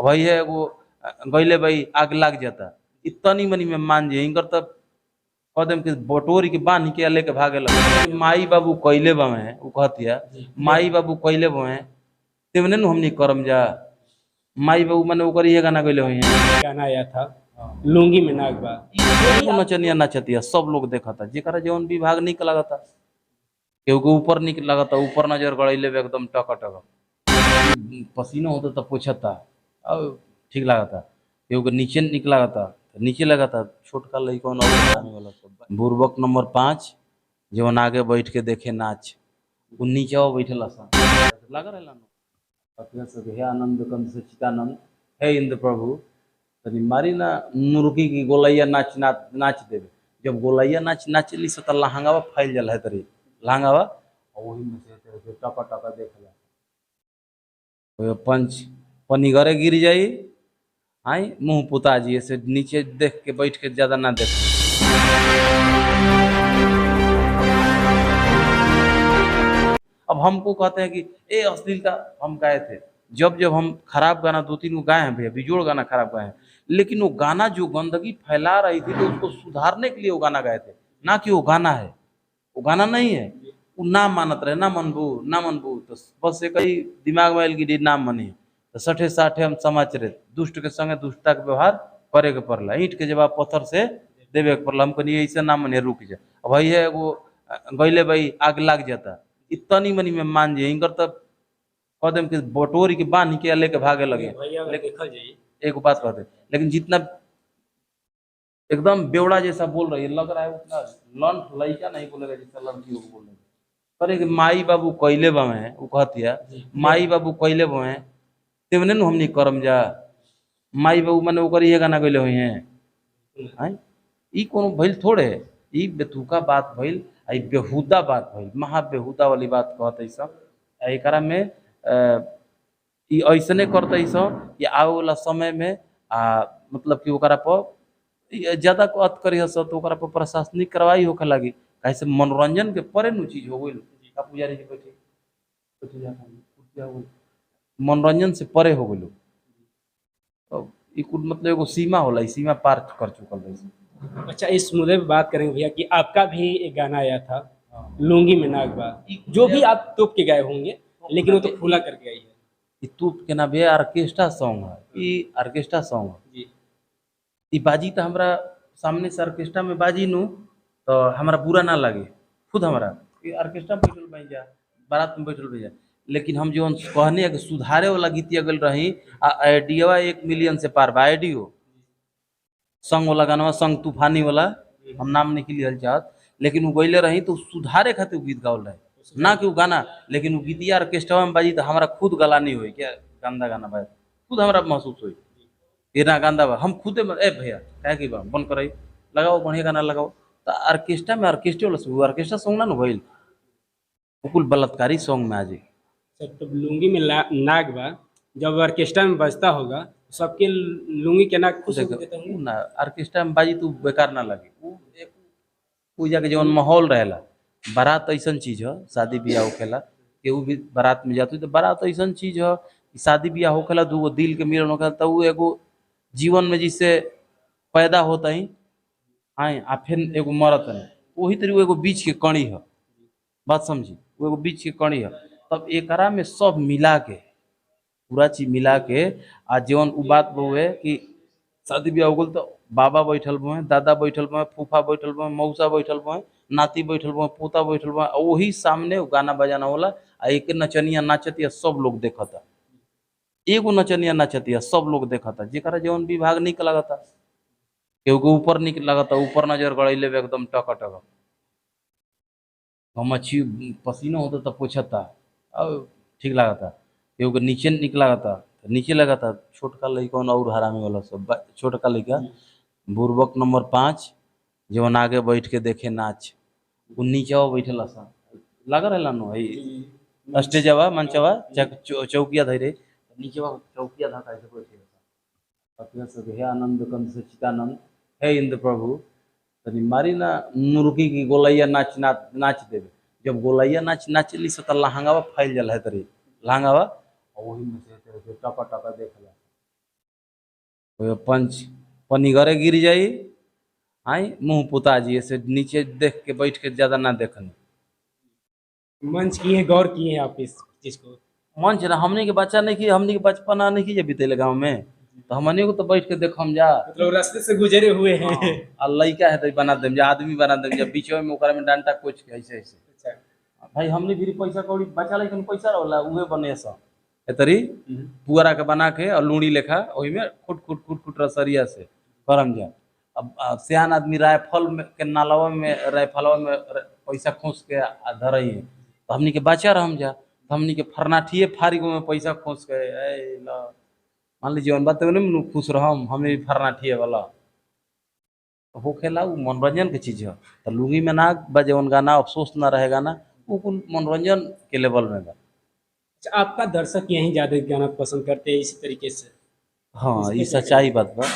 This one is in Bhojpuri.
अब भाई है वो गईले भाई आग लाग जाता इतनी मनी में मान जाए इनकर तब कदम के बटोरी के बांध के लेके भागे लगे माई बाबू कैले बवे वो कहतिया माई बाबू कैले बवे तेमने नु हमनी करम जा माई बाबू मने ओकर ये गाना गइले होई हैं गाना आया था लुंगी में नागबा। वो नचनिया नचतिया सब लोग देखता जेकरा जौन विभाग निक लागता केहू के ऊपर निक लागता ऊपर नजर गड़ैले एकदम टक टक पसीना होता तो पूछता अब ठीक लागता केहू के नीचे निक लागता नीचे लगाता छोटका लइकन और आने वाला सब बुर्बक नंबर 5 जवन आगे बैठ के देखे नाच उ नीचे बैठल लगा रहला अपने सब हे आनंद कंद सच्चिदानंद हे इंद्र प्रभु तनी मारी ना मुर्गी की गोलैया नाच नाच देवे जब गोलैया नाच नाचली से त लहंगावा फैल जल है तरी लहंगावा वही में से तेरे टका टका देखला कोई पंच पनीगरे गिर जाई आई मुंह पुता जी से नीचे देख के बैठ के ज्यादा ना देख। अब हमको कहते हैं कि ए अश्लीलता हम गाए थे जब हम खराब गाना 2-3 को गाए हैं भैया बिजोड़ गाना खराब गाए हैं लेकिन वो गाना जो गंदगी फैला रही थी तो उसको सुधारने के लिए वो गाना गाए थे ना कि वो गाना है वो गाना नहीं है वो नाम मानत रहे ना मनबू तो बस एक ही दिमाग में गिरी नाम मनी तो सठे साठे हम समाच रहे दुष्ट के संगे दुष्टता के व्यवहार करे के पड़ला ईंट के जवाब पत्थर से देवे के पड़ला हमको नहीं ऐसे नाम मनी रुक जाए अब भाई है वो गईले भाई आग लाग जाता इतनी मनी में मान जाए इनकर तब कदम के बटोरी के बांध के लेके भागे लगे एक बात कहते लेकिन जितना एकदम बेवड़ा जैसा बोल रही है लग रहा है उतना लंठ लड़का नहीं बोलेगा जितना लड़की को बोल रही करे कि माई बाबू कैले बवे वो कहतिया माई बाबू कैले बवे तेमने नु हमनी करम जा माई बाबू मने ओकर ये गाना गइले होई हैं ई कोनो भइल थोड़े ई बेतुका बात भइल आई बेहुदा बात भइल महा बेहुदा वाली बात कहते सब एकरा में ई ऐसने करते सब कि आवे वाला समय में मतलब कि ओकरा पर ज्यादा अत करी हस तो ओकरा पर प्रशासनिक कार्रवाई होखे लगी कैसे मनोरंजन के परे नु चीज हो गइल का पुजारी जी बैठे मनोरंजन से परे हो गइल तो ई कुल मतलब एगो सीमा होला सीमा पार कर चुकल है। अच्छा इस मुद्दे पे बात करेंगे भैया कि आपका भी एक गाना आया था लुंगी में नागबा जो भी आप तोप के गाए होंगे लेकिन वो तो खुला करके आई है तूप के ना भैया ऑर्केस्ट्रा सॉन्ग है ई ऑर्केस्ट्रा सॉन्ग है ई बाजी तो हमरा सामने से ऑर्केस्ट्रा में बाजी नु तो हमारा बुरा ना लगे खुद हमारा ऑर्केस्ट्रा में बैठल बन जा बारात में बैठल बन जा लेकिन हम जो कहने कि सुधारे वाला गीतिया गल रही आइडिया 1 मिलियन से पार बा आइडियो संग वाला गाना संग तूफानी वाला हम नाम नहीं लिया चाहत लेकिन वो गईले रही तो सुधारे खातिर गीत गावल रहे ना कि वो गाना लेकिन वो गीतिया ऑर्केस्ट्रा में बाजी तो हमारा खुद गला नहीं हुई क्या गंदा गाना भाई खुद हमारा महसूस हुई इतना गंदा बा हम खुदे ए भैया क्या कि बंद कराई लगाओ बढ़िया गाना लगाओ तो ऑर्केस्ट्रा में ऑर्केस्ट्रा सॉन्ग ना भइल कुल बलात्कारी सॉन्ग में आ जाए तो लुंगी में नागबा जब ऑर्केस्ट्रा में बजता होगा सबके लुंगी के नाक खुश देते होंगे ना ऑर्केस्ट्रा में बाजी तो बेकार ना लगे वो एक पूजा के जवन माहौल रहेला बारात ऐसा चीज है शादी ब्याह होखेला केहू भी बारात में जाती तो बारात ऐसा चीज है शादी ब्याह होखेला दूगो दिल के मिलन होखेला तो वो एगो जीवन में जिससे पैदा होता ही आए आ फिर एगो मरत है वही तरी वो एगो बीच के कणी है बात समझी वो एगो बीच के कणी है तब एकरा में सब मिला के पूरा चीज मिला के आ जीवन उ बात बहुए कि शादी ब्याह हो गल तो बाबा बैठल बे दादा बैठल बे फूफा बैठल बे मौसा बैठल बे नाती बैठल बे पोता बैठल बे वही सामने गाना बजाना होला आ एक नचनिया नाचतिया सब लोग देखता एगो नचनिया नाचतिया सब लोग देखता जेकरा जौन विभाग निक लगता केहू के ऊपर निक लगता ऊपर नजर गड़ैले एकदम टक टक मच्छी पसीना होता तो पूछता अब ठीक लगता केहू के नीचे निक लगता नीचे लगाता छोटका लइकन और हरामी वाला सब छोटका लइका बुर्बक नंबर 5 जवन आगे बैठ के देखे नाच उ नीचे बैठल लगा रहला नो है स्टेजवा मंचवा चौकिया धरे नीचे चौकिया धका से बैठे अपने सब हे आनंद कंद सच्चिदानंद हे इंद्र प्रभु तनी मारी ना मुर्गी की गोलैया नाच देवे जब गोलैया नाच नाचली से त लहंगावा फैल जल है तरी लहंगावा वही में से टका टका देखला कोई पंच पनिगरे गिर जाई, आई मुंह पुता जी, ऐसे नीचे देख के बैठ के ज्यादा ना देखनी। मंच किए हैं, गौर किए हैं आप इस चीज को? मंच ना हमनी के बच्चा नहीं की, हमनी के बचपना नहीं की, जब बीते गाँव में तो हमनी को तो बैठ के देखम जा। मतलब रास्ते से गुजरे हुए हैं। आ लइका है तो बना देम जा, आदमी बना देम जा, बीचो में ओकरा में डांटा कोच के ऐसे ऐसे। अच्छा। भाई हमने भी पैसा कौड़ी बचा लेकिन पैसा रहला उहे बने सा एतरी पुअरा के बना के और लूड़ी लेखा ओही में खुट खुट खुट खुट रसरिया से करम जा। अब सियान आदमी राइफल में के नालवा में राइफलवा में पैसा खोस के धरई है, तो हमनी के बचा रहम जा, तो हमनी के फरनाठिए फारिगो में पैसा खोस के ए ला मान लीजिए जौन बात में खुश रहम, हमने भी फरनाठिए वाला होखेला उ मनोरंजन के चीज है। तो लुंगी में ना बजे उन गाना अफसोस ना रहेगा ना, वो कुल मनोरंजन के लेवल में बा। अच्छा, आपका दर्शक यहीं ज्यादा गाना पसंद करते हैं इसी तरीके से? हाँ, इसके ये क्या सच्चाई बात बा।